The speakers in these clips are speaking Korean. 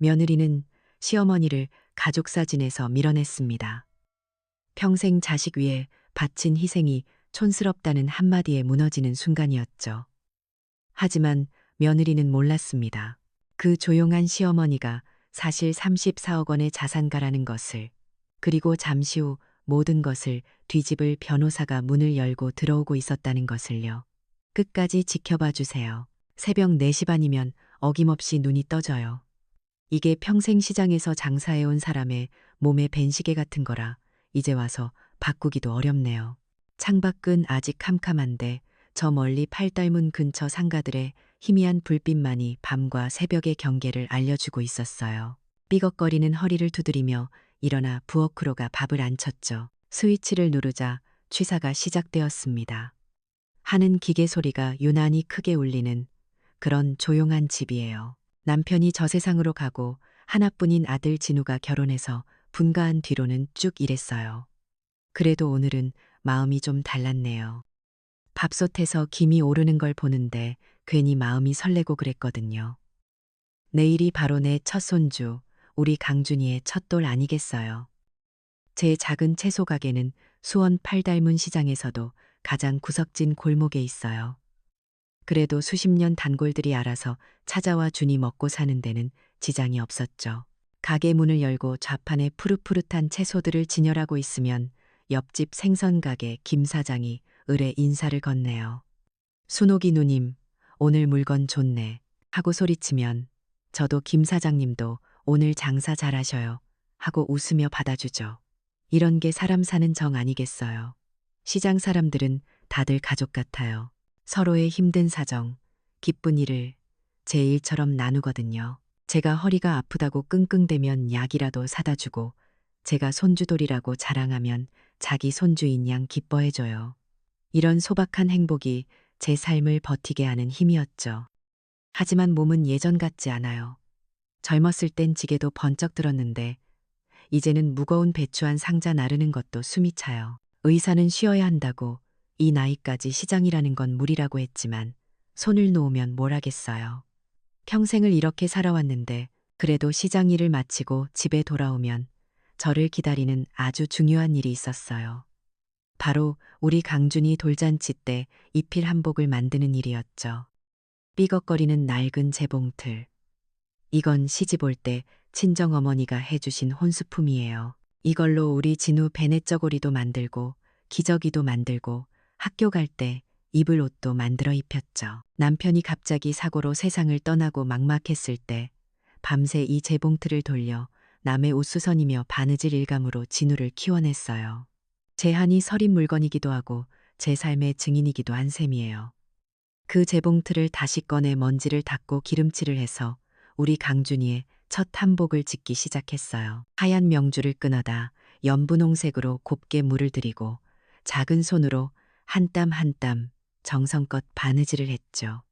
며느리는 시어머니를 가족 사진에서 밀어냈습니다. 평생 자식 위에 바친 희생이 촌스럽다는 한마디에 무너지는 순간이었죠. 하지만 며느리는 몰랐습니다. 그 조용한 시어머니가 사실 34억 원의 자산가라는 것을, 그리고 잠시 후 모든 것을 뒤집을 변호사가 문을 열고 들어오고 있었다는 것을요. 끝까지 지켜봐 주세요. 새벽 4시 반이면 어김없이 눈이 떠져요. 이게 평생 시장에서 장사해온 사람의 몸에 밴시계 같은 거라 이제 와서 바꾸기도 어렵네요. 창밖은 아직 캄캄한데 저 멀리 팔달문 근처 상가들의 희미한 불빛만이 밤과 새벽의 경계를 알려주고 있었어요. 삐걱거리는 허리를 두드리며 일어나 부엌으로가 밥을 안 쳤죠. 스위치를 누르자 취사가 시작되었습니다. 하는 기계 소리가 유난히 크게 울리는 그런 조용한 집이에요. 남편이 저 세상으로 가고 하나뿐인 아들 진우가 결혼해서 분가한 뒤로는 쭉 이랬어요. 그래도 오늘은 마음이 좀 달랐네요. 밥솥에서 김이 오르는 걸 보는데 괜히 마음이 설레고 그랬거든요. 내일이 바로 내 첫 손주, 우리 강준이의 첫돌 아니겠어요. 제 작은 채소 가게는 수원 팔달문 시장에서도 가장 구석진 골목에 있어요. 그래도 수십 년 단골들이 알아서 찾아와 주니 먹고 사는 데는 지장이 없었죠. 가게 문을 열고 좌판에 푸릇푸릇한 채소들을 진열하고 있으면 옆집 생선가게 김 사장이 을에 인사를 건네요. 순옥이 누님, 오늘 물건 좋네 하고 소리치면 저도 김 사장님도 오늘 장사 잘하셔요 하고 웃으며 받아주죠. 이런 게 사람 사는 정 아니겠어요. 시장 사람들은 다들 가족 같아요. 서로의 힘든 사정, 기쁜 일을 제 일처럼 나누거든요. 제가 허리가 아프다고 끙끙대면 약이라도 사다 주고 제가 손주돌이라고 자랑하면 자기 손주인 양 기뻐해줘요. 이런 소박한 행복이 제 삶을 버티게 하는 힘이었죠. 하지만 몸은 예전 같지 않아요. 젊었을 땐 지게도 번쩍 들었는데 이제는 무거운 배추 한 상자 나르는 것도 숨이 차요. 의사는 쉬어야 한다고 이 나이까지 시장이라는 건 무리라고 했지만 손을 놓으면 뭘 하겠어요. 평생을 이렇게 살아왔는데 그래도 시장 일을 마치고 집에 돌아오면 저를 기다리는 아주 중요한 일이 있었어요. 바로 우리 강준이 돌잔치 때 입힐 한복을 만드는 일이었죠. 삐걱거리는 낡은 재봉틀. 이건 시집 올 때 친정어머니가 해주신 혼수품이에요. 이걸로 우리 진우 베넷저고리도 만들고 기저귀도 만들고 학교 갈 때 입을 옷도 만들어 입혔죠. 남편이 갑자기 사고로 세상을 떠나고 막막했을 때 밤새 이 재봉틀을 돌려 남의 옷수선이며 바느질 일감으로 진우를 키워냈어요. 제 한이 서린 물건이기도 하고 제 삶의 증인이기도 한 셈이에요. 그 재봉틀을 다시 꺼내 먼지를 닦고 기름칠을 해서 우리 강준이의 첫 한복을 짓기 시작했어요. 하얀 명주를 끊어다 연분홍색으로 곱게 물을 들이고 작은 손으로 한 땀 한 땀 정성껏 바느질을 했죠.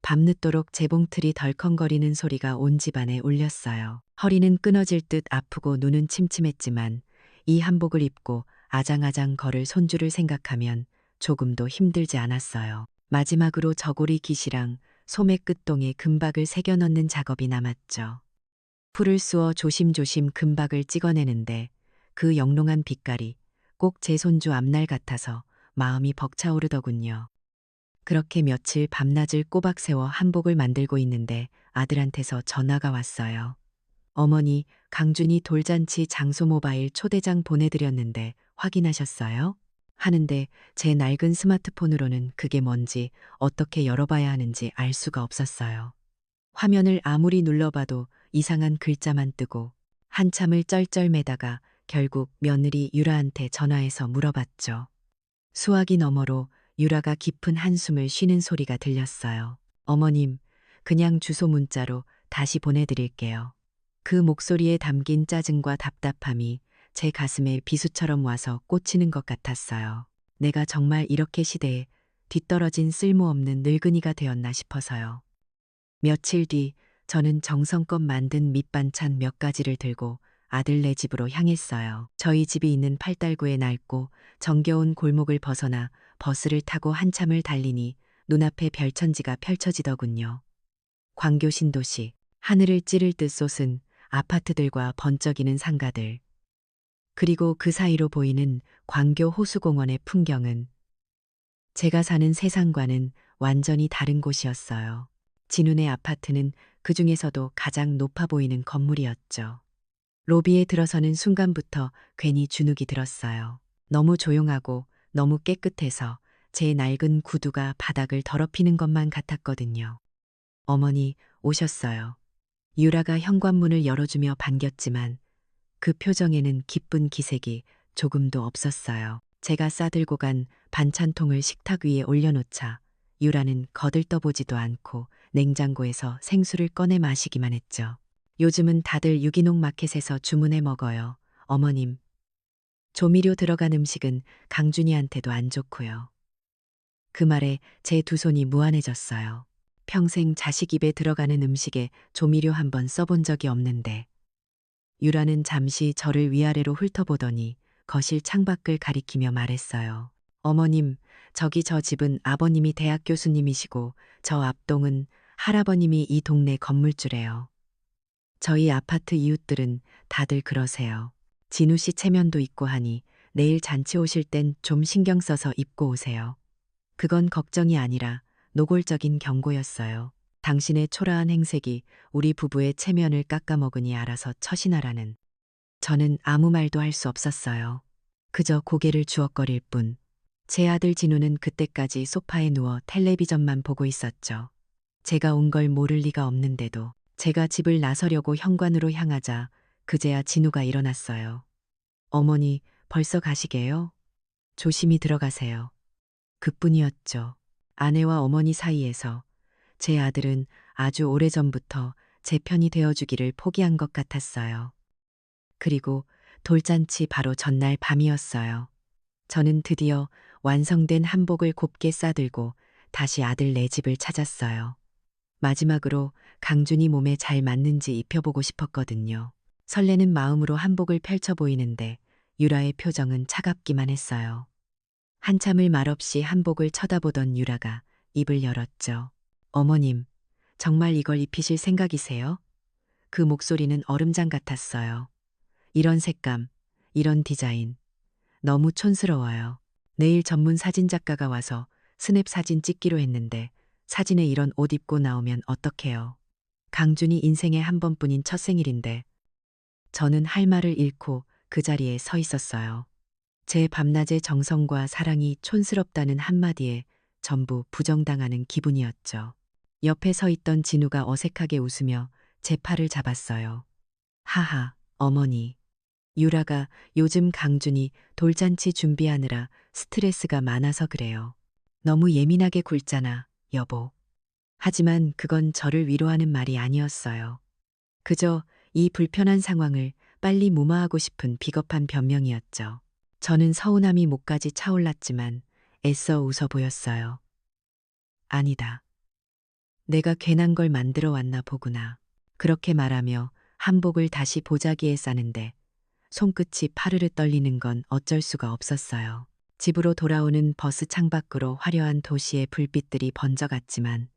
밤늦도록 재봉틀이 덜컹거리는 소리가 온 집안에 울렸어요. 허리는 끊어질 듯 아프고 눈은 침침했지만 이 한복을 입고 아장아장 걸을 손주를 생각하면 조금도 힘들지 않았어요. 마지막으로 저고리 깃이랑 소매 끝동에 금박을 새겨 넣는 작업이 남았죠. 풀을 쑤어 조심조심 금박을 찍어내는데 그 영롱한 빛깔이 꼭 제 손주 앞날 같아서 마음이 벅차오르더군요. 그렇게 며칠 밤낮을 꼬박 세워 한복을 만들고 있는데 아들한테서 전화가 왔어요. 어머니, 강준이 돌잔치 장소 모바일 초대장 보내드렸는데 확인하셨어요? 하는데 제 낡은 스마트폰으로는 그게 뭔지 어떻게 열어봐야 하는지 알 수가 없었어요. 화면을 아무리 눌러봐도 이상한 글자만 뜨고 한참을 쩔쩔매다가 결국 며느리 유라한테 전화해서 물어봤죠. 수화기 너머로 유라가 깊은 한숨을 쉬는 소리가 들렸어요. 어머님, 그냥 주소 문자로 다시 보내드릴게요. 그 목소리에 담긴 짜증과 답답함이 제 가슴에 비수처럼 와서 꽂히는 것 같았어요. 내가 정말 이렇게 시대에 뒤떨어진 쓸모없는 늙은이가 되었나 싶어서요. 며칠 뒤 저는 정성껏 만든 밑반찬 몇 가지를 들고 아들네 집으로 향했어요. 저희 집이 있는 팔달구의 낡고 정겨운 골목을 벗어나 버스를 타고 한참을 달리니 눈앞에 별천지가 펼쳐지더군요. 광교 신도시, 하늘을 찌를 듯 솟은 아파트들과 번쩍이는 상가들, 그리고 그 사이로 보이는 광교 호수공원의 풍경은 제가 사는 세상과는 완전히 다른 곳이었어요. 진운의 아파트는 그 중에서도 가장 높아 보이는 건물이었죠. 로비에 들어서는 순간부터 괜히 주눅이 들었어요. 너무 조용하고 너무 깨끗해서 제 낡은 구두가 바닥을 더럽히는 것만 같았거든요. 어머니 오셨어요. 유라가 현관문을 열어주며 반겼지만 그 표정에는 기쁜 기색이 조금도 없었어요. 제가 싸들고 간 반찬통을 식탁 위에 올려놓자 유라는 거들떠보지도 않고 냉장고에서 생수를 꺼내 마시기만 했죠. 요즘은 다들 유기농 마켓에서 주문해 먹어요. 어머님, 조미료 들어간 음식은 강준이한테도 안 좋고요. 그 말에 제 두 손이 무안해졌어요. 평생 자식 입에 들어가는 음식에 조미료 한 번 써본 적이 없는데 유라는 잠시 저를 위아래로 훑어보더니 거실 창밖을 가리키며 말했어요. 어머님, 저기 저 집은 아버님이 대학 교수님이시고 저 앞동은 할아버님이 이 동네 건물주래요. 저희 아파트 이웃들은 다들 그러세요. 진우 씨 체면도 있고 하니 내일 잔치 오실 땐 좀 신경 써서 입고 오세요. 그건 걱정이 아니라 노골적인 경고였어요. 당신의 초라한 행색이 우리 부부의 체면을 깎아먹으니 알아서 처신하라는. 저는 아무 말도 할 수 없었어요. 그저 고개를 주걱거릴 뿐. 제 아들 진우는 그때까지 소파에 누워 텔레비전만 보고 있었죠. 제가 온 걸 모를 리가 없는데도 제가 집을 나서려고 현관으로 향하자 그제야 진우가 일어났어요. 어머니, 벌써 가시게요? 조심히 들어가세요. 그뿐이었죠. 아내와 어머니 사이에서 제 아들은 아주 오래전부터 제 편이 되어주기를 포기한 것 같았어요. 그리고 돌잔치 바로 전날 밤이었어요. 저는 드디어 완성된 한복을 곱게 싸들고 다시 아들 네 집을 찾았어요. 마지막으로 강준이 몸에 잘 맞는지 입혀보고 싶었거든요. 설레는 마음으로 한복을 펼쳐 보이는데 유라의 표정은 차갑기만 했어요. 한참을 말없이 한복을 쳐다보던 유라가 입을 열었죠. 어머님, 정말 이걸 입히실 생각이세요? 그 목소리는 얼음장 같았어요. 이런 색감, 이런 디자인, 너무 촌스러워요. 내일 전문 사진작가가 와서 스냅 사진 찍기로 했는데 사진에 이런 옷 입고 나오면 어떡해요? 강준이 인생에 한 번뿐인 첫 생일인데 저는 할 말을 잃고 그 자리에 서 있었어요. 제 밤낮의 정성과 사랑이 촌스럽다는 한마디에 전부 부정당하는 기분이었죠. 옆에 서 있던 진우가 어색하게 웃으며 제 팔을 잡았어요. 하하, 어머니. 유라가 요즘 강준이 돌잔치 준비하느라 스트레스가 많아서 그래요. 너무 예민하게 굴잖아, 여보. 하지만 그건 저를 위로하는 말이 아니었어요. 그저 이 불편한 상황을 빨리 무마하고 싶은 비겁한 변명이었죠. 저는 서운함이 목까지 차올랐지만 애써 웃어 보였어요. 아니다. 내가 괜한 걸 만들어 왔나 보구나. 그렇게 말하며 한복을 다시 보자기에 싸는데 손끝이 파르르 떨리는 건 어쩔 수가 없었어요. 집으로 돌아오는 버스 창밖으로 화려한 도시의 불빛들이 번져갔지만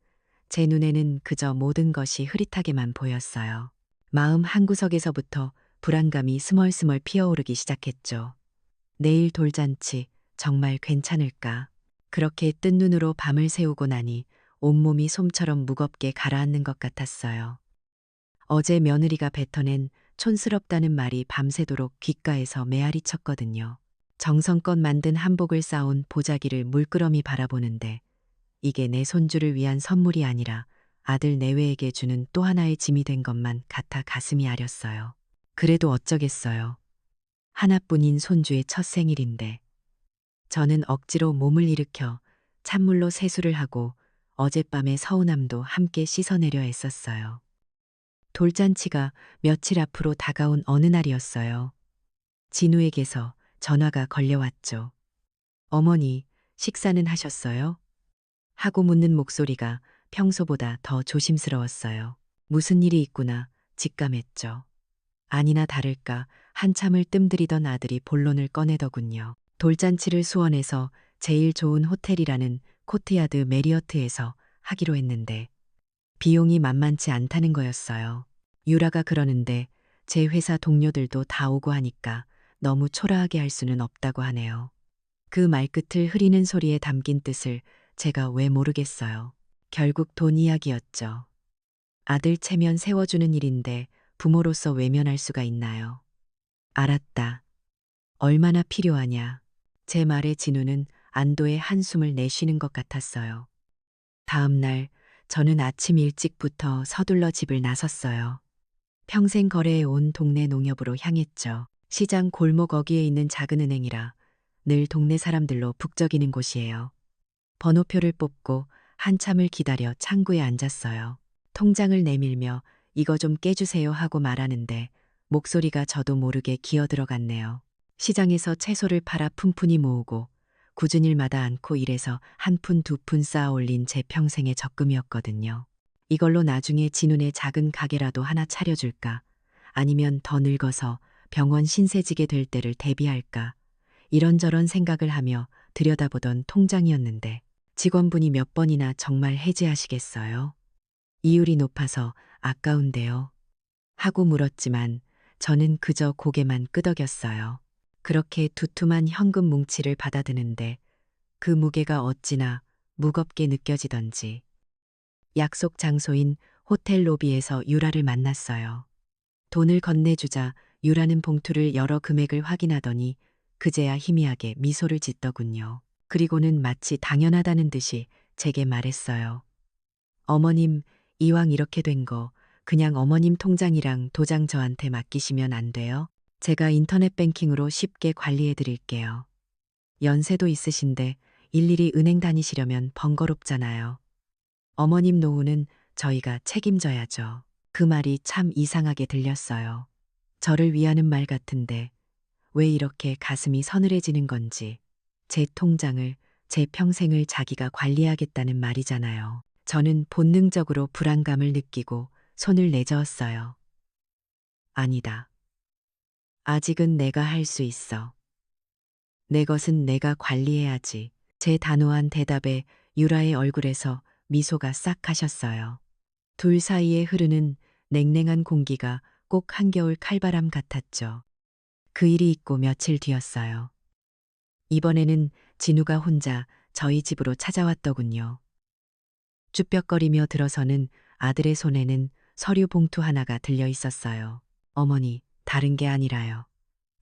제 눈에는 그저 모든 것이 흐릿하게만 보였어요. 마음 한구석에서부터 불안감이 스멀스멀 피어오르기 시작했죠. 내일 돌잔치 정말 괜찮을까? 그렇게 뜬 눈으로 밤을 새우고 나니 온몸이 솜처럼 무겁게 가라앉는 것 같았어요. 어제 며느리가 뱉어낸 촌스럽다는 말이 밤새도록 귓가에서 메아리 쳤거든요. 정성껏 만든 한복을 쌓아온 보자기를 물끄러미 바라보는데 이게 내 손주를 위한 선물이 아니라 아들 내외에게 주는 또 하나의 짐이 된 것만 같아 가슴이 아렸어요. 그래도 어쩌겠어요. 하나뿐인 손주의 첫 생일인데. 저는 억지로 몸을 일으켜 찬물로 세수를 하고 어젯밤의 서운함도 함께 씻어내려 애썼어요. 돌잔치가 며칠 앞으로 다가온 어느 날이었어요. 진우에게서 전화가 걸려왔죠. 어머니, 식사는 하셨어요? 하고 묻는 목소리가 평소보다 더 조심스러웠어요. 무슨 일이 있구나 직감했죠. 아니나 다를까 한참을 뜸들이던 아들이 본론을 꺼내더군요. 돌잔치를 수원에서 제일 좋은 호텔이라는 코트야드 메리어트에서 하기로 했는데 비용이 만만치 않다는 거였어요. 유라가 그러는데 제 회사 동료들도 다 오고 하니까 너무 초라하게 할 수는 없다고 하네요. 그 말끝을 흐리는 소리에 담긴 뜻을 제가 왜 모르겠어요. 결국 돈 이야기였죠. 아들 체면 세워주는 일인데 부모로서 외면할 수가 있나요? 알았다. 얼마나 필요하냐. 제 말에 진우는 안도의 한숨을 내쉬는 것 같았어요. 다음 날 저는 아침 일찍부터 서둘러 집을 나섰어요. 평생 거래해 온 동네 농협으로 향했죠. 시장 골목 어귀에 있는 작은 은행이라 늘 동네 사람들로 북적이는 곳이에요. 번호표를 뽑고 한참을 기다려 창구에 앉았어요. 통장을 내밀며 이거 좀 깨주세요 하고 말하는데 목소리가 저도 모르게 기어 들어갔네요. 시장에서 채소를 팔아 푼푼히 모으고 굳은 일마다 않고 일해서 한 푼 두 푼 쌓아 올린 제 평생의 적금이었거든요. 이걸로 나중에 진훈의 작은 가게라도 하나 차려줄까? 아니면 더 늙어서 병원 신세지게 될 때를 대비할까? 이런저런 생각을 하며 들여다보던 통장이었는데 직원분이 몇 번이나 정말 해지하시겠어요? 이율이 높아서 아까운데요. 하고 물었지만 저는 그저 고개만 끄덕였어요. 그렇게 두툼한 현금 뭉치를 받아드는데 그 무게가 어찌나 무겁게 느껴지던지 약속 장소인 호텔 로비에서 유라를 만났어요. 돈을 건네주자 유라는 봉투를 열어 금액을 확인하더니 그제야 희미하게 미소를 짓더군요. 그리고는 마치 당연하다는 듯이 제게 말했어요. 어머님, 이왕 이렇게 된 거 그냥 어머님 통장이랑 도장 저한테 맡기시면 안 돼요? 제가 인터넷 뱅킹으로 쉽게 관리해 드릴게요. 연세도 있으신데 일일이 은행 다니시려면 번거롭잖아요. 어머님 노후는 저희가 책임져야죠. 그 말이 참 이상하게 들렸어요. 저를 위하는 말 같은데 왜 이렇게 가슴이 서늘해지는 건지. 제 통장을, 제 평생을 자기가 관리하겠다는 말이잖아요. 저는 본능적으로 불안감을 느끼고 손을 내저었어요. 아니다. 아직은 내가 할 수 있어. 내 것은 내가 관리해야지. 제 단호한 대답에 유라의 얼굴에서 미소가 싹 가셨어요. 둘 사이에 흐르는 냉랭한 공기가 꼭 한겨울 칼바람 같았죠. 그 일이 있고 며칠 뒤였어요. 이번에는 진우가 혼자 저희 집으로 찾아왔더군요. 쭈뼛거리며 들어서는 아들의 손에는 서류 봉투 하나가 들려 있었어요. 어머니, 다른 게 아니라요.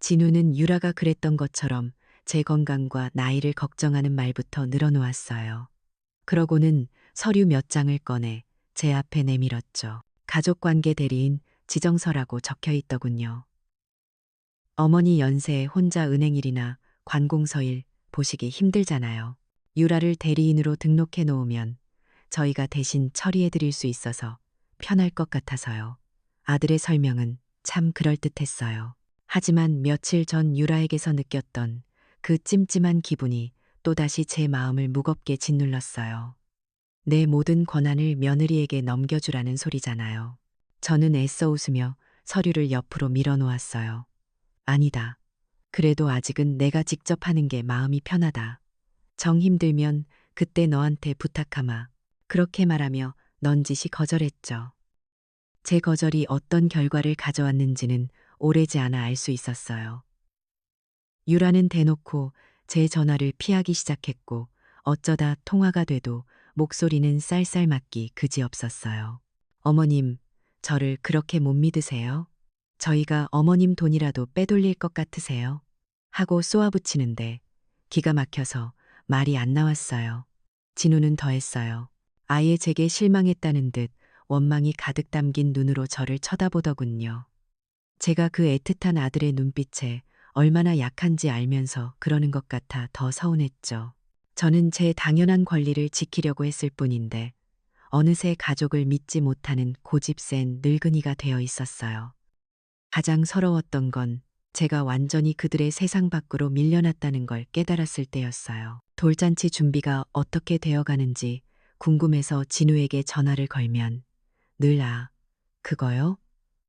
진우는 유라가 그랬던 것처럼 제 건강과 나이를 걱정하는 말부터 늘어놓았어요. 그러고는 서류 몇 장을 꺼내 제 앞에 내밀었죠. 가족관계 대리인 지정서라고 적혀 있더군요. 어머니 연세에 혼자 은행일이나 관공서일 보시기 힘들잖아요. 유라를 대리인으로 등록해 놓으면 저희가 대신 처리해 드릴 수 있어서 편할 것 같아서요. 아들의 설명은 참 그럴듯했어요. 하지만 며칠 전 유라에게서 느꼈던 그 찜찜한 기분이 또다시 제 마음을 무겁게 짓눌렀어요. 내 모든 권한을 며느리에게 넘겨주라는 소리잖아요. 저는 애써 웃으며 서류를 옆으로 밀어놓았어요. 아니다. 그래도 아직은 내가 직접 하는 게 마음이 편하다. 정 힘들면 그때 너한테 부탁하마. 그렇게 말하며 넌지시 거절했죠. 제 거절이 어떤 결과를 가져왔는지는 오래지 않아 알 수 있었어요. 유라는 대놓고 제 전화를 피하기 시작했고 어쩌다 통화가 돼도 목소리는 쌀쌀맞기 그지없었어요. 어머님, 저를 그렇게 못 믿으세요? 저희가 어머님 돈이라도 빼돌릴 것 같으세요? 하고 쏘아붙이는데 기가 막혀서 말이 안 나왔어요. 진우는 더했어요. 아예 제게 실망했다는 듯 원망이 가득 담긴 눈으로 저를 쳐다보더군요. 제가 그 애틋한 아들의 눈빛에 얼마나 약한지 알면서 그러는 것 같아 더 서운했죠. 저는 제 당연한 권리를 지키려고 했을 뿐인데 어느새 가족을 믿지 못하는 고집센 늙은이가 되어 있었어요. 가장 서러웠던 건 제가 완전히 그들의 세상 밖으로 밀려났다는 걸 깨달았을 때였어요. 돌잔치 준비가 어떻게 되어가는지 궁금해서 진우에게 전화를 걸면 늘 그거요?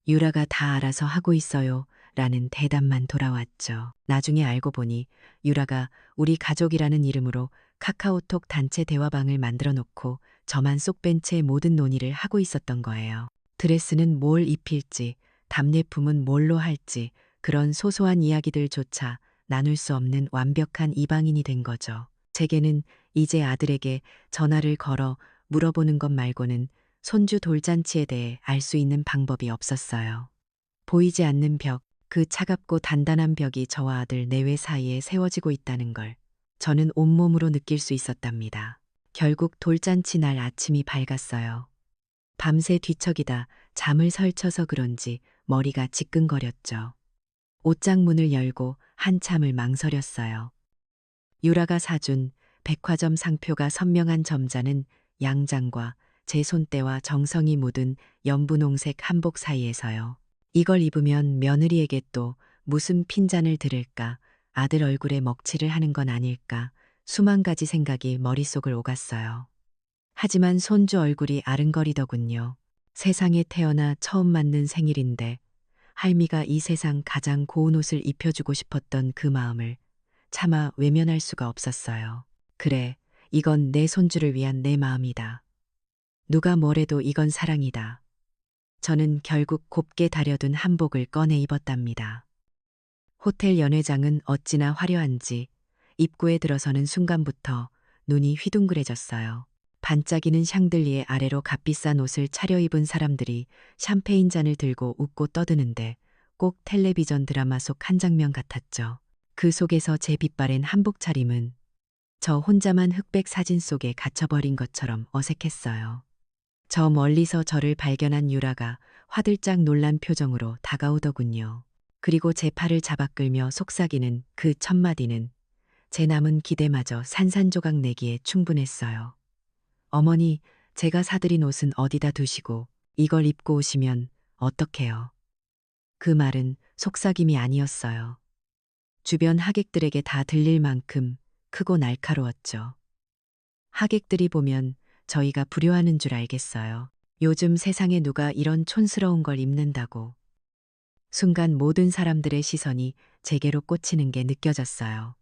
유라가 다 알아서 하고 있어요. 라는 대답만 돌아왔죠. 나중에 알고 보니 유라가 우리 가족이라는 이름으로 카카오톡 단체 대화방을 만들어 놓고 저만 쏙 뺀 채 모든 논의를 하고 있었던 거예요. 드레스는 뭘 입힐지, 답례품은 뭘로 할지 그런 소소한 이야기들조차 나눌 수 없는 완벽한 이방인이 된 거죠. 제게는 이제 아들에게 전화를 걸어 물어보는 것 말고는 손주 돌잔치에 대해 알 수 있는 방법이 없었어요. 보이지 않는 벽, 그 차갑고 단단한 벽이 저와 아들 내외 사이에 세워지고 있다는 걸 저는 온몸으로 느낄 수 있었답니다. 결국 돌잔치 날 아침이 밝았어요. 밤새 뒤척이다 잠을 설쳐서 그런지 머리가 지끈거렸죠. 옷장 문을 열고 한참을 망설였어요. 유라가 사준 백화점 상표가 선명한 점자는 양장과 제 손때와 정성이 묻은 연분홍색 한복 사이에서요. 이걸 입으면 며느리에게 또 무슨 핀잔을 들을까, 아들 얼굴에 먹칠을 하는 건 아닐까, 수만 가지 생각이 머릿속을 오갔어요. 하지만 손주 얼굴이 아른거리더군요. 세상에 태어나 처음 맞는 생일인데 할미가 이 세상 가장 고운 옷을 입혀주고 싶었던 그 마음을 차마 외면할 수가 없었어요. 그래, 이건 내 손주를 위한 내 마음이다. 누가 뭐래도 이건 사랑이다. 저는 결국 곱게 다려둔 한복을 꺼내 입었답니다. 호텔 연회장은 어찌나 화려한지 입구에 들어서는 순간부터 눈이 휘둥그레졌어요. 반짝이는 샹들리에 아래로 값비싼 옷을 차려입은 사람들이 샴페인 잔을 들고 웃고 떠드는데 꼭 텔레비전 드라마 속 한 장면 같았죠. 그 속에서 제 빛바랜 한복 차림은 저 혼자만 흑백 사진 속에 갇혀버린 것처럼 어색했어요. 저 멀리서 저를 발견한 유라가 화들짝 놀란 표정으로 다가오더군요. 그리고 제 팔을 잡아 끌며 속삭이는 그 첫마디는 제 남은 기대마저 산산조각 내기에 충분했어요. 어머니, 제가 사드린 옷은 어디다 두시고 이걸 입고 오시면 어떡해요? 그 말은 속삭임이 아니었어요. 주변 하객들에게 다 들릴 만큼 크고 날카로웠죠. 하객들이 보면 저희가 불효하는 줄 알겠어요. 요즘 세상에 누가 이런 촌스러운 걸 입는다고. 순간 모든 사람들의 시선이 제게로 꽂히는 게 느껴졌어요.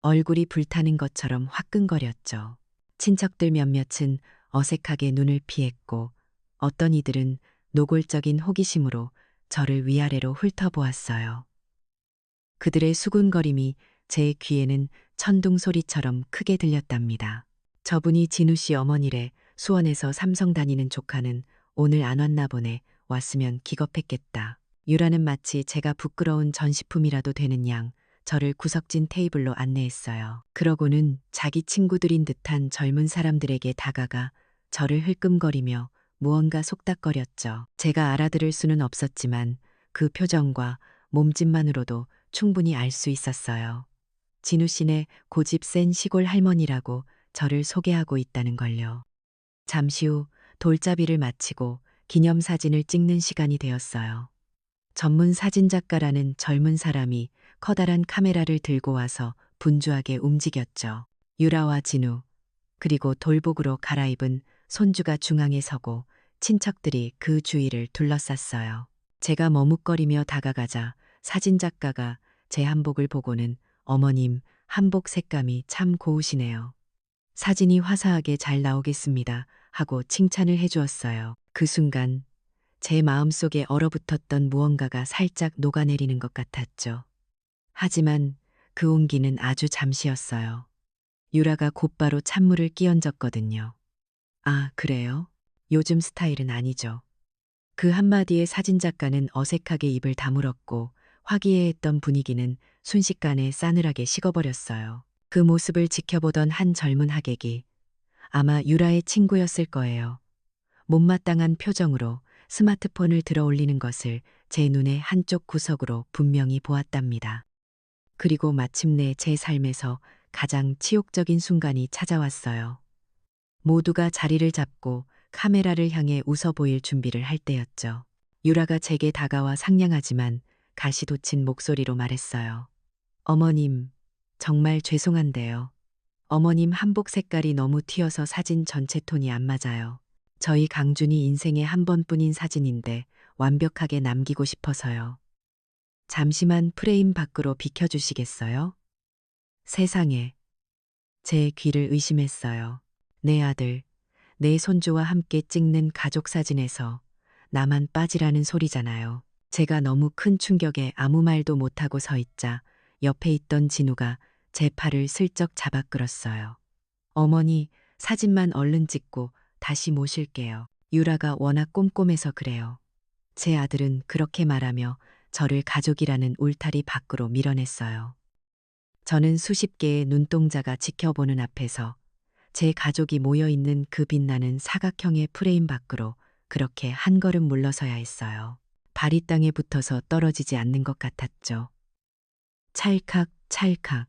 얼굴이 불타는 것처럼 화끈거렸죠. 친척들 몇몇은 어색하게 눈을 피했고 어떤 이들은 노골적인 호기심으로 저를 위아래로 훑어보았어요. 그들의 수군거림이 제 귀에는 천둥 소리처럼 크게 들렸답니다. 저분이 진우 씨 어머니래, 수원에서 삼성 다니는 조카는 오늘 안 왔나 보네. 왔으면 기겁했겠다. 유라는 마치 제가 부끄러운 전시품이라도 되는 양 저를 구석진 테이블로 안내했어요. 그러고는 자기 친구들인 듯한 젊은 사람들에게 다가가 저를 흘끔거리며 무언가 속닥거렸죠. 제가 알아들을 수는 없었지만 그 표정과 몸짓만으로도 충분히 알 수 있었어요. 진우 씨네 고집 센 시골 할머니라고 저를 소개하고 있다는 걸요. 잠시 후 돌잡이를 마치고 기념사진을 찍는 시간이 되었어요. 전문 사진작가라는 젊은 사람이 커다란 카메라를 들고 와서 분주하게 움직였죠. 유라와 진우, 그리고 돌복으로 갈아입은 손주가 중앙에 서고 친척들이 그 주위를 둘러쌌어요. 제가 머뭇거리며 다가가자 사진작가가 제 한복을 보고는 어머님, 한복 색감이 참 고우시네요. 사진이 화사하게 잘 나오겠습니다. 하고 칭찬을 해주었어요. 그 순간 제 마음속에 얼어붙었던 무언가가 살짝 녹아내리는 것 같았죠. 하지만 그 온기는 아주 잠시였어요. 유라가 곧바로 찬물을 끼얹었거든요. 아, 그래요? 요즘 스타일은 아니죠. 그 한마디에 사진작가는 어색하게 입을 다물었고 화기애애했던 분위기는 순식간에 싸늘하게 식어버렸어요. 그 모습을 지켜보던 한 젊은 하객이 아마 유라의 친구였을 거예요. 못마땅한 표정으로 스마트폰을 들어 올리는 것을 제 눈의 한쪽 구석으로 분명히 보았답니다. 그리고 마침내 제 삶에서 가장 치욕적인 순간이 찾아왔어요. 모두가 자리를 잡고 카메라를 향해 웃어 보일 준비를 할 때였죠. 유라가 제게 다가와 상냥하지만 가시돋친 목소리로 말했어요. 어머님, 정말 죄송한데요. 어머님 한복 색깔이 너무 튀어서 사진 전체 톤이 안 맞아요. 저희 강준이 인생에 한 번뿐인 사진인데 완벽하게 남기고 싶어서요. 잠시만 프레임 밖으로 비켜주시겠어요? 세상에. 제 귀를 의심했어요. 내 아들, 내 손주와 함께 찍는 가족 사진에서 나만 빠지라는 소리잖아요. 제가 너무 큰 충격에 아무 말도 못하고 서 있자 옆에 있던 진우가 제 팔을 슬쩍 잡아 끌었어요. 어머니, 사진만 얼른 찍고 다시 모실게요. 유라가 워낙 꼼꼼해서 그래요. 제 아들은 그렇게 말하며 저를 가족이라는 울타리 밖으로 밀어냈어요. 저는 수십 개의 눈동자가 지켜보는 앞에서 제 가족이 모여 있는 그 빛나는 사각형의 프레임 밖으로 그렇게 한 걸음 물러서야 했어요. 발이 땅에 붙어서 떨어지지 않는 것 같았죠. 찰칵, 찰칵.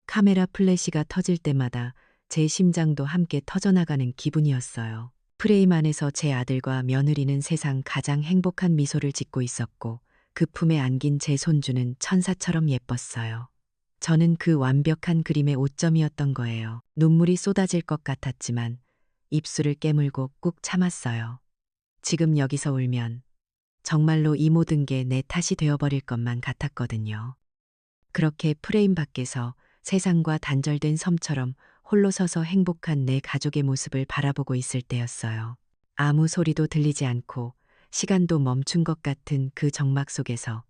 카메라 플래시가 터질 때마다 제 심장도 함께 터져나가는 기분이었어요. 프레임 안에서 제 아들과 며느리는 세상 가장 행복한 미소를 짓고 있었고 그 품에 안긴 제 손주는 천사처럼 예뻤어요. 저는 그 완벽한 그림의 오점이었던 거예요. 눈물이 쏟아질 것 같았지만 입술을 깨물고 꾹 참았어요. 지금 여기서 울면 정말로 이 모든 게 내 탓이 되어버릴 것만 같았거든요. 그렇게 프레임 밖에서 세상과 단절된 섬처럼 홀로 서서 행복한 내 가족의 모습을 바라보고 있을 때였어요. 아무 소리도 들리지 않고 시간도 멈춘 것 같은 그 정막 속에서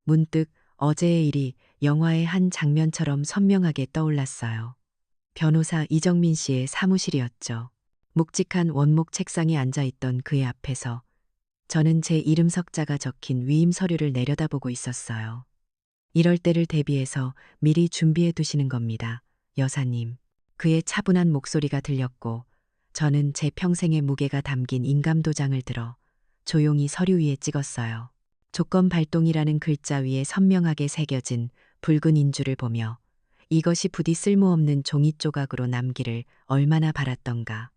문득 어제의 일이 영화의 한 장면처럼 선명하게 떠올랐어요. 변호사 이정민 씨의 사무실이었죠. 묵직한 원목 책상에 앉아 있던 그의 앞에서 저는 제 이름 석자가 적힌 위임 서류를 내려다보고 있었어요. 이럴 때를 대비해서 미리 준비해 두시는 겁니다, 여사님. 그의 차분한 목소리가 들렸고 저는 제 평생의 무게가 담긴 인감도장을 들어 조용히 서류 위에 찍었어요. 조건 발동이라는 글자 위에 선명하게 새겨진 붉은 인주를 보며 이것이 부디 쓸모없는 종이 조각으로 남기를 얼마나 바랐던가.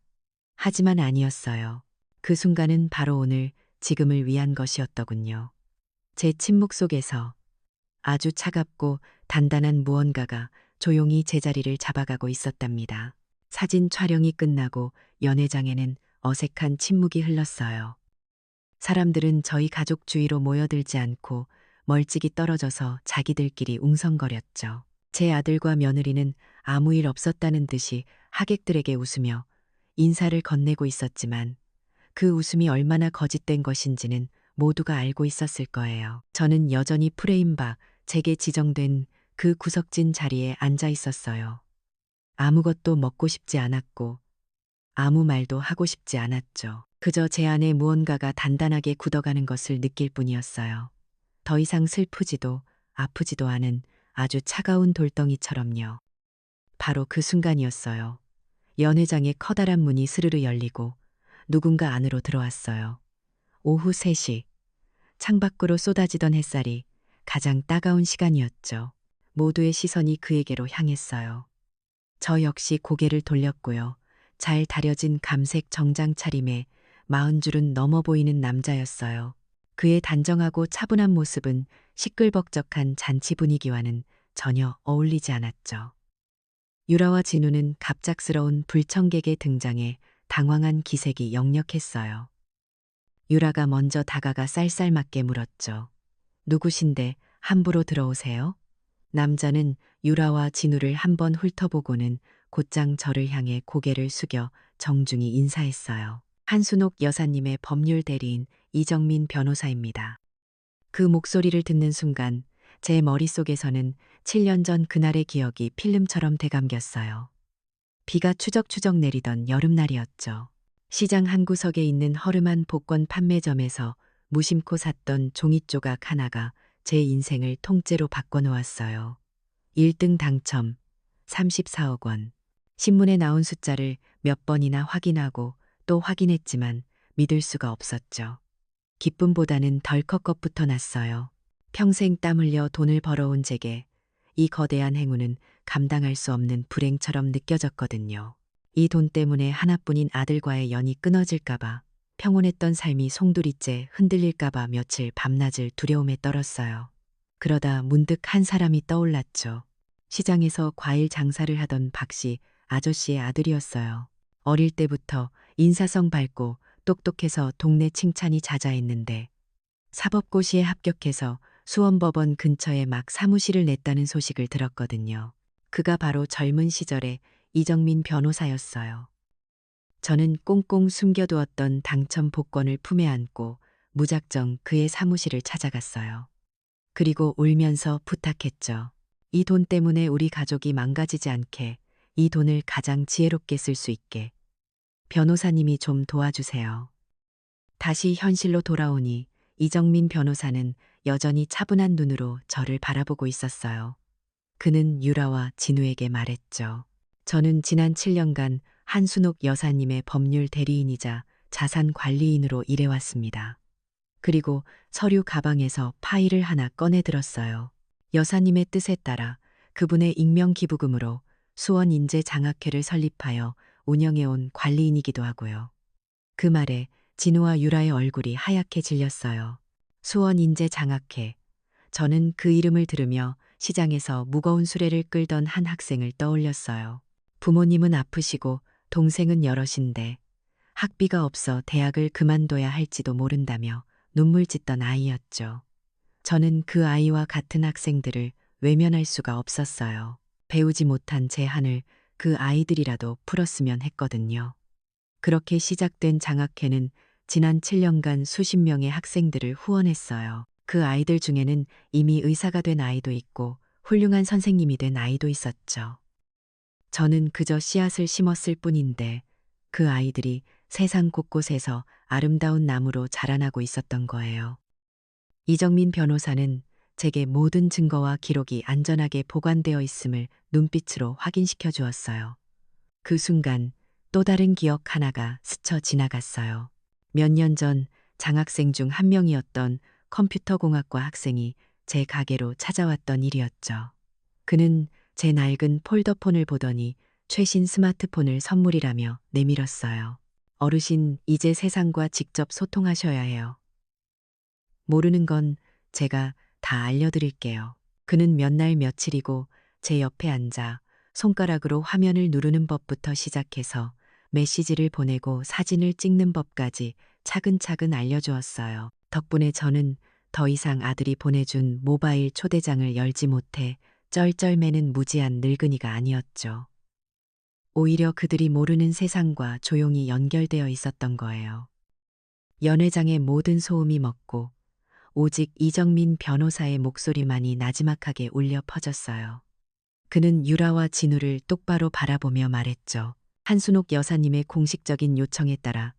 하지만 아니었어요. 그 순간은 바로 오늘, 지금을 위한 것이었더군요. 제 침묵 속에서 아주 차갑고 단단한 무언가가 조용히 제자리를 잡아가고 있었답니다. 사진 촬영이 끝나고 연회장에는 어색한 침묵이 흘렀어요. 사람들은 저희 가족 주위로 모여들지 않고 멀찍이 떨어져서 자기들끼리 웅성거렸죠. 제 아들과 며느리는 아무 일 없었다는 듯이 하객들에게 웃으며 인사를 건네고 있었지만 그 웃음이 얼마나 거짓된 것인지는 모두가 알고 있었을 거예요. 저는 여전히 프레임 밖 제게 지정된 그 구석진 자리에 앉아 있었어요. 아무것도 먹고 싶지 않았고 아무 말도 하고 싶지 않았죠. 그저 제 안에 무언가가 단단하게 굳어가는 것을 느낄 뿐이었어요. 더 이상 슬프지도 아프지도 않은 아주 차가운 돌덩이처럼요. 바로 그 순간이었어요. 연회장의 커다란 문이 스르르 열리고 누군가 안으로 들어왔어요. 오후 3시. 창밖으로 쏟아지던 햇살이 가장 따가운 시간이었죠. 모두의 시선이 그에게로 향했어요. 저 역시 고개를 돌렸고요. 잘 다려진 감색 정장 차림에 40줄은 넘어 보이는 남자였어요. 그의 단정하고 차분한 모습은 시끌벅적한 잔치 분위기와는 전혀 어울리지 않았죠. 유라와 진우는 갑작스러운 불청객의 등장에 당황한 기색이 역력했어요. 유라가 먼저 다가가 쌀쌀맞게 물었죠. 누구신데 함부로 들어오세요? 남자는 유라와 진우를 한번 훑어보고는 곧장 저를 향해 고개를 숙여 정중히 인사했어요. 한순옥 여사님의 법률 대리인 이정민 변호사입니다. 그 목소리를 듣는 순간 제 머릿속에서는 7년 전 그날의 기억이 필름처럼 되감겼어요. 비가 추적추적 내리던 여름날이었죠. 시장 한 구석에 있는 허름한 복권 판매점에서 무심코 샀던 종이조각 하나가 제 인생을 통째로 바꿔놓았어요. 1등 당첨 34억 원. 신문에 나온 숫자를 몇 번이나 확인하고 또 확인했지만 믿을 수가 없었죠. 기쁨보다는 덜컥 겁부터 났어요. 평생 땀 흘려 돈을 벌어온 제게 이 거대한 행운은 감당할 수 없는 불행처럼 느껴졌거든요. 이 돈 때문에 하나뿐인 아들과의 연이 끊어질까봐, 평온했던 삶이 송두리째 흔들릴까봐 며칠 밤낮을 두려움에 떨었어요. 그러다 문득 한 사람이 떠올랐죠. 시장에서 과일 장사를 하던 박씨 아저씨의 아들이었어요. 어릴 때부터 인사성 밝고 똑똑해서 동네 칭찬이 자자했는데 사법고시에 합격해서 수원법원 근처에 막 사무실을 냈다는 소식을 들었거든요. 그가 바로 젊은 시절의 이정민 변호사였어요. 저는 꽁꽁 숨겨두었던 당첨 복권을 품에 안고 무작정 그의 사무실을 찾아갔어요. 그리고 울면서 부탁했죠. 이 돈 때문에 우리 가족이 망가지지 않게, 이 돈을 가장 지혜롭게 쓸 수 있게 변호사님이 좀 도와주세요. 다시 현실로 돌아오니 이정민 변호사는 여전히 차분한 눈으로 저를 바라보고 있었어요. 그는 유라와 진우에게 말했죠. 저는 지난 7년간 한순옥 여사님의 법률 대리인이자 자산 관리인으로 일해왔습니다. 그리고 서류 가방에서 파일을 하나 꺼내 들었어요. 여사님의 뜻에 따라 그분의 익명 기부금으로 수원 인재 장학회를 설립하여 운영해온 관리인이기도 하고요. 그 말에 진우와 유라의 얼굴이 하얗게 질렸어요. 수원 인재 장학회. 저는 그 이름을 들으며 시장에서 무거운 수레를 끌던 한 학생을 떠올렸어요. 부모님은 아프시고 동생은 여럿인데 학비가 없어 대학을 그만둬야 할지도 모른다며 눈물 짓던 아이였죠. 저는 그 아이와 같은 학생들을 외면할 수가 없었어요. 배우지 못한 제 한을 그 아이들이라도 풀었으면 했거든요. 그렇게 시작된 장학회는 지난 7년간 수십 명의 학생들을 후원했어요. 그 아이들 중에는 이미 의사가 된 아이도 있고 훌륭한 선생님이 된 아이도 있었죠. 저는 그저 씨앗을 심었을 뿐인데 그 아이들이 세상 곳곳에서 아름다운 나무로 자라나고 있었던 거예요. 이정민 변호사는 제게 모든 증거와 기록이 안전하게 보관되어 있음을 눈빛으로 확인시켜 주었어요. 그 순간 또 다른 기억 하나가 스쳐 지나갔어요. 몇 년 전 장학생 중 한 명이었던 컴퓨터공학과 학생이 제 가게로 찾아왔던 일이었죠. 그는 제 낡은 폴더폰을 보더니 최신 스마트폰을 선물이라며 내밀었어요. 어르신, 이제 세상과 직접 소통하셔야 해요. 모르는 건 제가 다 알려드릴게요. 그는 몇 날 며칠이고 제 옆에 앉아 손가락으로 화면을 누르는 법부터 시작해서 메시지를 보내고 사진을 찍는 법까지 차근차근 알려주었어요. 덕분에 저는 더 이상 아들이 보내준 모바일 초대장을 열지 못해 쩔쩔매는 무지한 늙은이가 아니었죠. 오히려 그들이 모르는 세상과 조용히 연결되어 있었던 거예요. 연회장의 모든 소음이 멎고 오직 이정민 변호사의 목소리만이 나지막하게 울려 퍼졌어요. 그는 유라와 진우를 똑바로 바라보며 말했죠. 한순옥 여사님의 공식적인 요청에 따라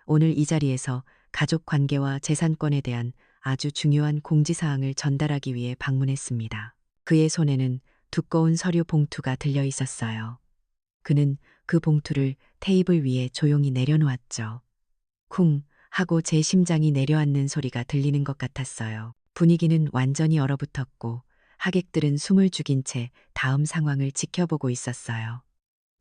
오늘 이 자리에서 가족 관계와 재산권에 대한 아주 중요한 공지사항을 전달하기 위해 방문했습니다. 그의 손에는 두꺼운 서류 봉투가 들려 있었어요. 그는 그 봉투를 테이블 위에 조용히 내려놓았죠. 쿵 하고 제 심장이 내려앉는 소리가 들리는 것 같았어요. 분위기는 완전히 얼어붙었고 하객들은 숨을 죽인 채 다음 상황을 지켜보고 있었어요.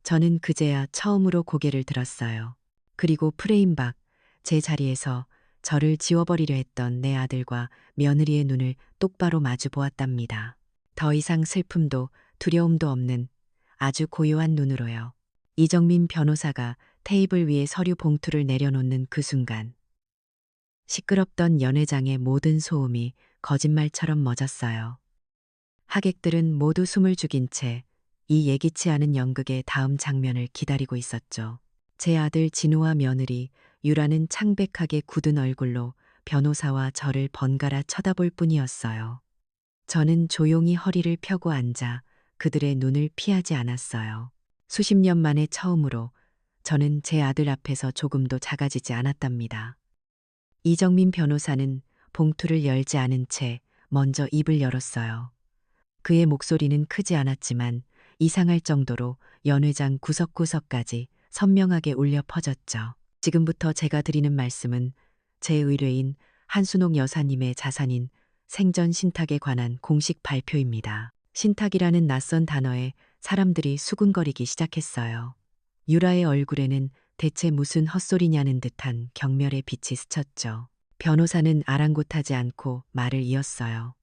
저는 그제야 처음으로 고개를 들었어요. 그리고 프레임 밖 제 자리에서 저를 지워버리려 했던 내 아들과 며느리의 눈을 똑바로 마주 보았답니다. 더 이상 슬픔도 두려움도 없는 아주 고요한 눈으로요. 이정민 변호사가 테이블 위에 서류 봉투를 내려놓는 그 순간 시끄럽던 연회장의 모든 소음이 거짓말처럼 멎었어요. 하객들은 모두 숨을 죽인 채 이 예기치 않은 연극의 다음 장면을 기다리고 있었죠. 제 아들 진우와 며느리 유라는 창백하게 굳은 얼굴로 변호사와 저를 번갈아 쳐다볼 뿐이었어요. 저는 조용히 허리를 펴고 앉아 그들의 눈을 피하지 않았어요. 수십 년 만에 처음으로 저는 제 아들 앞에서 조금도 작아지지 않았답니다. 이정민 변호사는 봉투를 열지 않은 채 먼저 입을 열었어요. 그의 목소리는 크지 않았지만 이상할 정도로 연회장 구석구석까지 선명하게 울려 퍼졌죠. 지금부터 제가 드리는 말씀은 제 의뢰인 한순옥 여사님의 자산인 생전 신탁에 관한 공식 발표입니다. 신탁이라는 낯선 단어에 사람들이 수군거리기 시작했어요. 유라의 얼굴에는 대체 무슨 헛소리냐는 듯한 경멸의 빛이 스쳤죠. 변호사는 아랑곳하지 않고 말을 이었어요.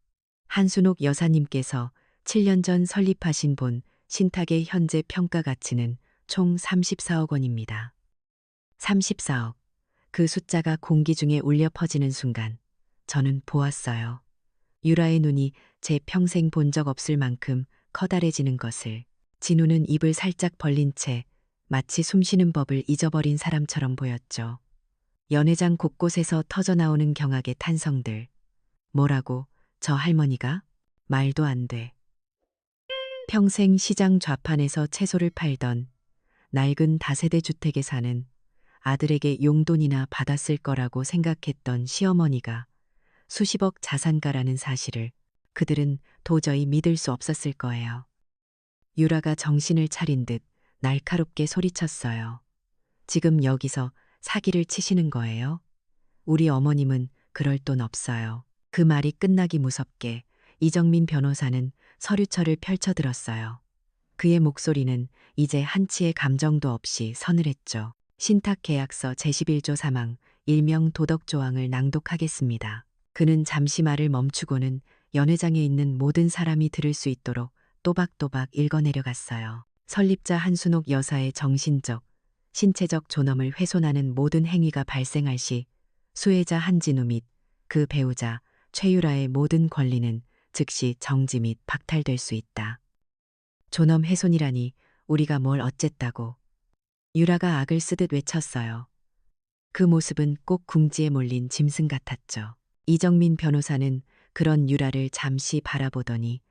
한순옥 여사님께서 7년 전 설립하신 본 신탁의 현재 평가 가치는 총 34억 원입니다. 34억. 그 숫자가 공기 중에 울려 퍼지는 순간 저는 보았어요. 유라의 눈이 제 평생 본 적 없을 만큼 커다래지는 것을. 진우는 입을 살짝 벌린 채 마치 숨쉬는 법을 잊어버린 사람처럼 보였죠. 연회장 곳곳에서 터져나오는 경악의 탄성들. 뭐라고? 저 할머니가? 말도 안 돼. 평생 시장 좌판에서 채소를 팔던 낡은 다세대 주택에 사는 아들에게 용돈이나 받았을 거라고 생각했던 시어머니가 수십억 자산가라는 사실을 그들은 도저히 믿을 수 없었을 거예요. 유라가 정신을 차린 듯 날카롭게 소리쳤어요. 지금 여기서 사기를 치시는 거예요? 우리 어머님은 그럴 돈 없어요. 그 말이 끝나기 무섭게 이정민 변호사는 서류철을 펼쳐들었어요. 그의 목소리는 이제 한치의 감정도 없이 서늘했죠. 신탁계약서 제11조 사망 일명 도덕조항을 낭독하겠습니다. 그는 잠시 말을 멈추고는 연회장에 있는 모든 사람이 들을 수 있도록 또박또박 읽어내려갔어요. 설립자 한순옥 여사의 정신적, 신체적 존엄을 훼손하는 모든 행위가 발생할 시 수혜자 한진우 및 그 배우자 최유라의 모든 권리는 즉시 정지 및 박탈될 수 있다. 존엄 훼손이라니 우리가 뭘 어쨌다고. 유라가 악을 쓰듯 외쳤어요. 그 모습은 꼭 궁지에 몰린 짐승 같았죠. 이정민 변호사는 그런 유라를 잠시 바라보더니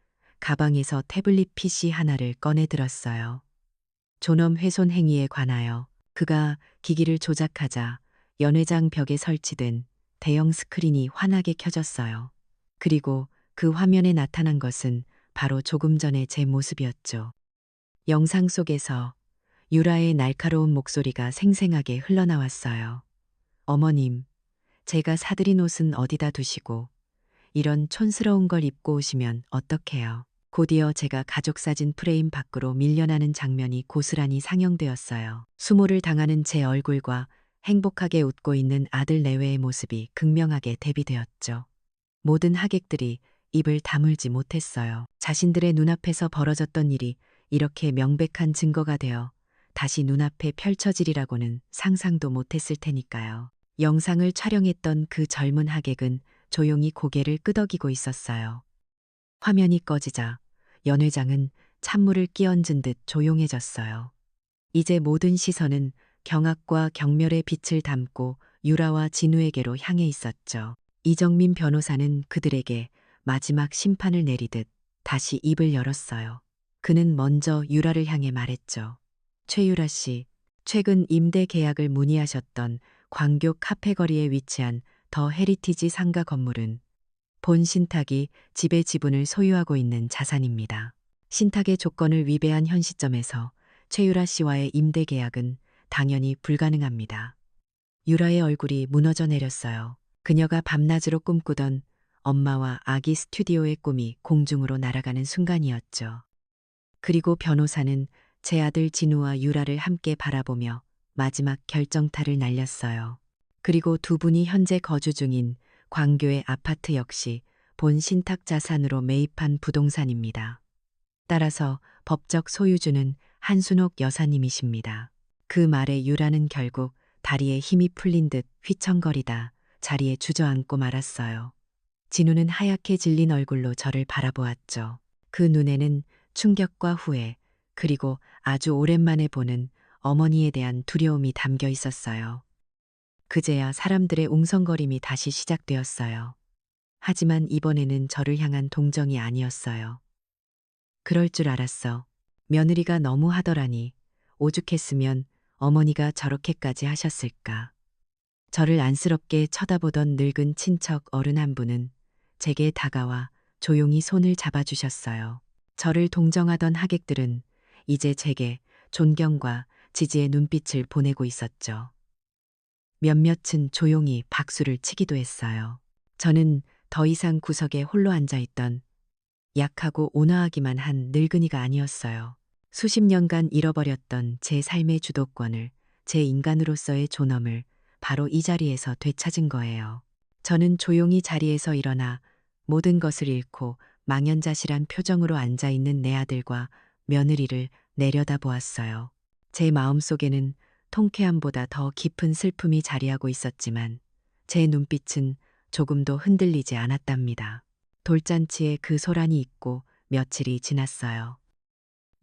가방에서 태블릿 PC 하나를 꺼내 들었어요. 존엄 훼손 행위에 관하여 그가 기기를 조작하자 연회장 벽에 설치된 대형 스크린이 환하게 켜졌어요. 그리고 그 화면에 나타난 것은 바로 조금 전의 제 모습이었죠. 영상 속에서 유라의 날카로운 목소리가 생생하게 흘러나왔어요. 어머님, 제가 사드린 옷은 어디다 두시고 이런 촌스러운 걸 입고 오시면 어떡해요. 곧이어 제가 가족사진 프레임 밖으로 밀려나는 장면이 고스란히 상영되었어요. 수모를 당하는 제 얼굴과 행복하게 웃고 있는 아들 내외의 모습이 극명하게 대비되었죠. 모든 하객들이 입을 다물지 못했어요. 자신들의 눈앞에서 벌어졌던 일이 이렇게 명백한 증거가 되어 다시 눈앞에 펼쳐지리라고는 상상도 못했을 테니까요. 영상을 촬영했던 그 젊은 하객은 조용히 고개를 끄덕이고 있었어요. 화면이 꺼지자 연 회장은 찬물을 끼얹은 듯 조용해졌어요. 이제 모든 시선은 경악과 경멸의 빛을 담고 유라와 진우에게로 향해 있었죠. 이정민 변호사는 그들에게 마지막 심판을 내리듯 다시 입을 열었어요. 그는 먼저 유라를 향해 말했죠. 최유라 씨, 최근 임대 계약을 문의하셨던 광교 카페거리에 위치한 더 헤리티지 상가 건물은 본 신탁이 집의 지분을 소유하고 있는 자산입니다. 신탁의 조건을 위배한 현 시점에서 최유라 씨와의 임대 계약은 당연히 불가능합니다. 유라의 얼굴이 무너져 내렸어요. 그녀가 밤낮으로 꿈꾸던 엄마와 아기 스튜디오의 꿈이 공중으로 날아가는 순간이었죠. 그리고 변호사는 제 아들 진우와 유라를 함께 바라보며 마지막 결정타를 날렸어요. 그리고 두 분이 현재 거주 중인 광교의 아파트 역시 본 신탁 자산으로 매입한 부동산입니다. 따라서 법적 소유주는 한순옥 여사님이십니다. 그 말에 유라는 결국 다리에 힘이 풀린 듯 휘청거리다 자리에 주저앉고 말았어요. 진우는 하얗게 질린 얼굴로 저를 바라보았죠. 그 눈에는 충격과 후회, 그리고 아주 오랜만에 보는 어머니에 대한 두려움이 담겨 있었어요. 그제야 사람들의 웅성거림이 다시 시작되었어요. 하지만 이번에는 저를 향한 동정이 아니었어요. 그럴 줄 알았어. 며느리가 너무 하더라니. 오죽했으면 어머니가 저렇게까지 하셨을까. 저를 안쓰럽게 쳐다보던 늙은 친척 어른 한 분은 제게 다가와 조용히 손을 잡아주셨어요. 저를 동정하던 하객들은 이제 제게 존경과 지지의 눈빛을 보내고 있었죠. 몇몇은 조용히 박수를 치기도 했어요. 저는 더 이상 구석에 홀로 앉아있던 약하고 온화하기만 한 늙은이가 아니었어요. 수십 년간 잃어버렸던 제 삶의 주도권을, 제 인간으로서의 존엄을 바로 이 자리에서 되찾은 거예요. 저는 조용히 자리에서 일어나 모든 것을 잃고 망연자실한 표정으로 앉아있는 내 아들과 며느리를 내려다보았어요. 제 마음속에는 통쾌함보다 더 깊은 슬픔이 자리하고 있었지만 제 눈빛은 조금도 흔들리지 않았답니다. 돌잔치에 그 소란이 있고 며칠이 지났어요.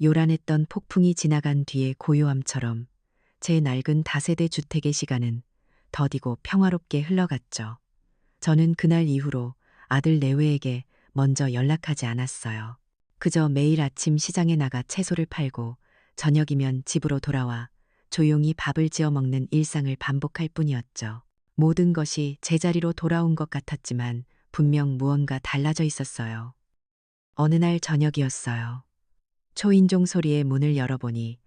요란했던 폭풍이 지나간 뒤의 고요함처럼 제 낡은 다세대 주택의 시간은 더디고 평화롭게 흘러갔죠. 저는 그날 이후로 아들 내외에게 먼저 연락하지 않았어요. 그저 매일 아침 시장에 나가 채소를 팔고 저녁이면 집으로 돌아와 조용히 밥을 지어 먹는 일상을 반복할 뿐이었죠. 모든 것이 제자리로 돌아온 것 같았지만 분명 무언가 달라져 있었어요. 어느 날 저녁이었어요. 초인종 소리에 문을 열어보니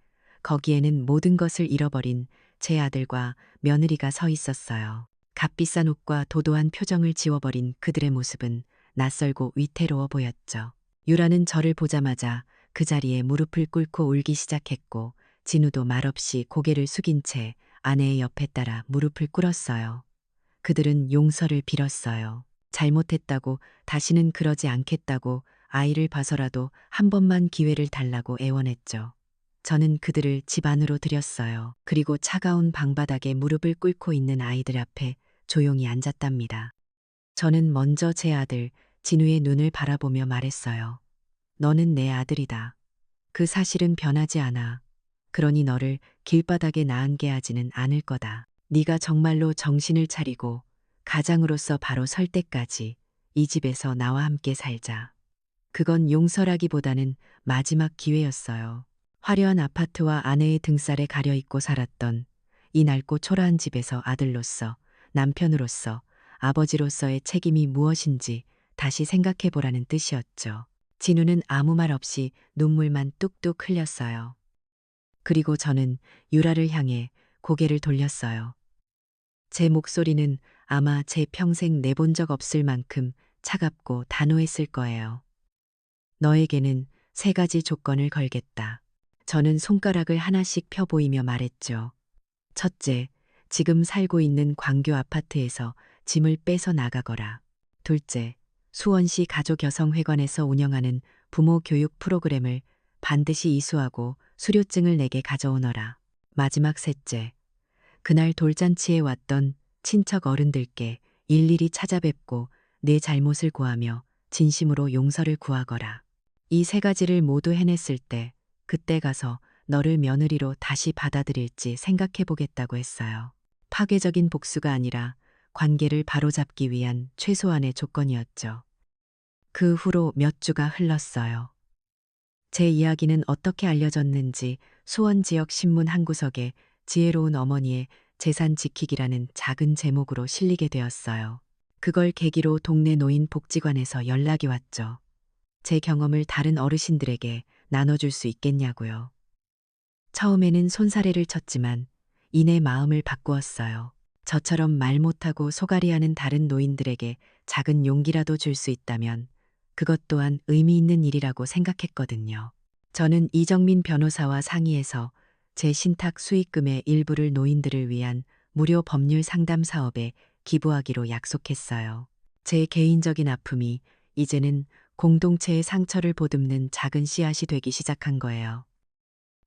거기에는 모든 것을 잃어버린 제 아들과 며느리가 서 있었어요. 값비싼 옷과 도도한 표정을 지워버린 그들의 모습은 낯설고 위태로워 보였죠. 유라는 저를 보자마자 그 자리에 무릎을 꿇고 울기 시작했고 진우도 말없이 고개를 숙인 채 아내의 옆에 따라 무릎을 꿇었어요. 그들은 용서를 빌었어요. 잘못했다고, 다시는 그러지 않겠다고, 아이를 봐서라도 한 번만 기회를 달라고 애원했죠. 저는 그들을 집 안으로 들였어요. 그리고 차가운 방바닥에 무릎을 꿇고 있는 아이들 앞에 조용히 앉았답니다. 저는 먼저 제 아들 진우의 눈을 바라보며 말했어요. 너는 내 아들이다. 그 사실은 변하지 않아. 그러니 너를 길바닥에 나앉게 하지는 않을 거다. 네가 정말로 정신을 차리고 가장으로서 바로 설 때까지 이 집에서 나와 함께 살자. 그건 용서라기보다는 마지막 기회였어요. 화려한 아파트와 아내의 등살에 가려있고 살았던 이 낡고 초라한 집에서 아들로서, 남편으로서, 아버지로서의 책임이 무엇인지 다시 생각해보라는 뜻이었죠. 진우는 아무 말 없이 눈물만 뚝뚝 흘렸어요. 그리고 저는 유라를 향해 고개를 돌렸어요. 제 목소리는 아마 제 평생 내본 적 없을 만큼 차갑고 단호했을 거예요. 너에게는 3가지 조건을 걸겠다. 저는 손가락을 하나씩 펴 보이며 말했죠. 첫째, 지금 살고 있는 광교 아파트에서 짐을 빼서 나가거라. 둘째, 수원시 가족여성회관에서 운영하는 부모 교육 프로그램을 반드시 이수하고 수료증을 내게 가져오너라. 마지막 셋째, 그날 돌잔치에 왔던 친척 어른들께 일일이 찾아뵙고 내 잘못을 고하며 진심으로 용서를 구하거라. 이 3가지를 모두 해냈을 때 그때 가서 너를 며느리로 다시 받아들일지 생각해보겠다고 했어요. 파괴적인 복수가 아니라 관계를 바로잡기 위한 최소한의 조건이었죠. 그 후로 몇 주가 흘렀어요. 제 이야기는 어떻게 알려졌는지 수원 지역 신문 한 구석에 지혜로운 어머니의 재산 지키기라는 작은 제목으로 실리게 되었어요. 그걸 계기로 동네 노인 복지관에서 연락이 왔죠. 제 경험을 다른 어르신들에게 나눠줄 수 있겠냐고요. 처음에는 손사래를 쳤지만 이내 마음을 바꾸었어요. 저처럼 말 못하고 소갈이하는 다른 노인들에게 작은 용기라도 줄 수 있다면 그것 또한 의미 있는 일이라고 생각했거든요. 저는 이정민 변호사와 상의해서 제 신탁 수익금의 일부를 노인들을 위한 무료 법률 상담 사업에 기부하기로 약속했어요. 제 개인적인 아픔이 이제는 공동체의 상처를 보듬는 작은 씨앗이 되기 시작한 거예요.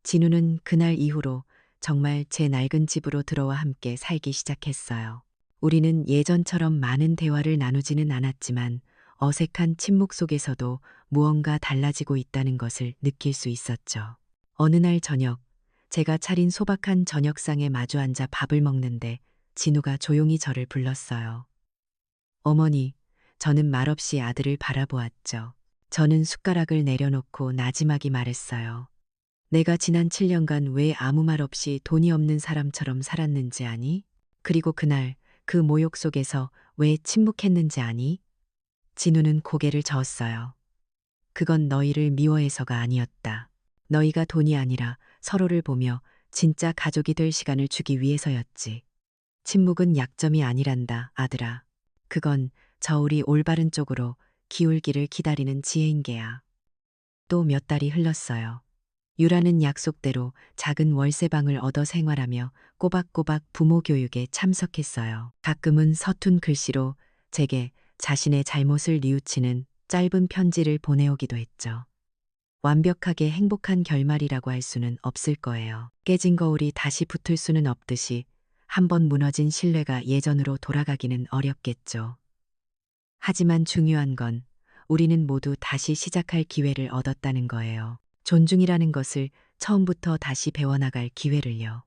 진우는 그날 이후로 정말 제 낡은 집으로 들어와 함께 살기 시작했어요. 우리는 예전처럼 많은 대화를 나누지는 않았지만 어색한 침묵 속에서도 무언가 달라지고 있다는 것을 느낄 수 있었죠. 어느 날 저녁, 제가 차린 소박한 저녁상에 마주 앉아 밥을 먹는데 진우가 조용히 저를 불렀어요. 어머니, 저는 말없이 아들을 바라보았죠. 저는 숟가락을 내려놓고 나지막이 말했어요. 내가 지난 7년간 왜 아무 말 없이 돈이 없는 사람처럼 살았는지 아니? 그리고 그날 그 모욕 속에서 왜 침묵했는지 아니? 진우는 고개를 저었어요. 그건 너희를 미워해서가 아니었다. 너희가 돈이 아니라 서로를 보며 진짜 가족이 될 시간을 주기 위해서였지. 침묵은 약점이 아니란다, 아들아. 그건 저울이 올바른 쪽으로 기울기를 기다리는 지혜인 게야. 또 몇 달이 흘렀어요. 유라는 약속대로 작은 월세방을 얻어 생활하며 꼬박꼬박 부모 교육에 참석했어요. 가끔은 서툰 글씨로 제게 자신의 잘못을 뉘우치는 짧은 편지를 보내오기도 했죠. 완벽하게 행복한 결말이라고 할 수는 없을 거예요. 깨진 거울이 다시 붙을 수는 없듯이 한번 무너진 신뢰가 예전으로 돌아가기는 어렵겠죠. 하지만 중요한 건 우리는 모두 다시 시작할 기회를 얻었다는 거예요. 존중이라는 것을 처음부터 다시 배워나갈 기회를요.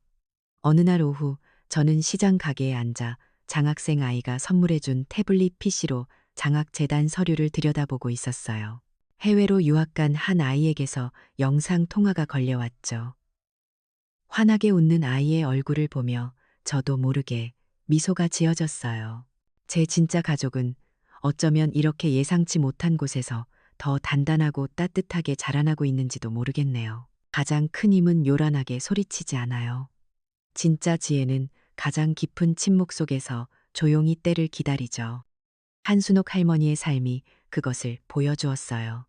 어느 날 오후 저는 시장 가게에 앉아 장학생 아이가 선물해준 태블릿 PC로 장학재단 서류를 들여다보고 있었어요. 해외로 유학 간 한 아이에게서 영상 통화가 걸려왔죠. 환하게 웃는 아이의 얼굴을 보며 저도 모르게 미소가 지어졌어요. 제 진짜 가족은 어쩌면 이렇게 예상치 못한 곳에서 더 단단하고 따뜻하게 자라나고 있는지도 모르겠네요. 가장 큰 힘은 요란하게 소리치지 않아요. 진짜 지혜는 가장 깊은 침묵 속에서 조용히 때를 기다리죠. 한순옥 할머니의 삶이 그것을 보여주었어요.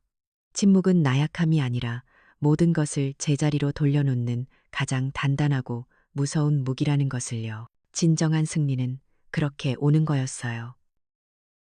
침묵은 나약함이 아니라 모든 것을 제자리로 돌려놓는 가장 단단하고 무서운 무기라는 것을요. 진정한 승리는 그렇게 오는 거였어요.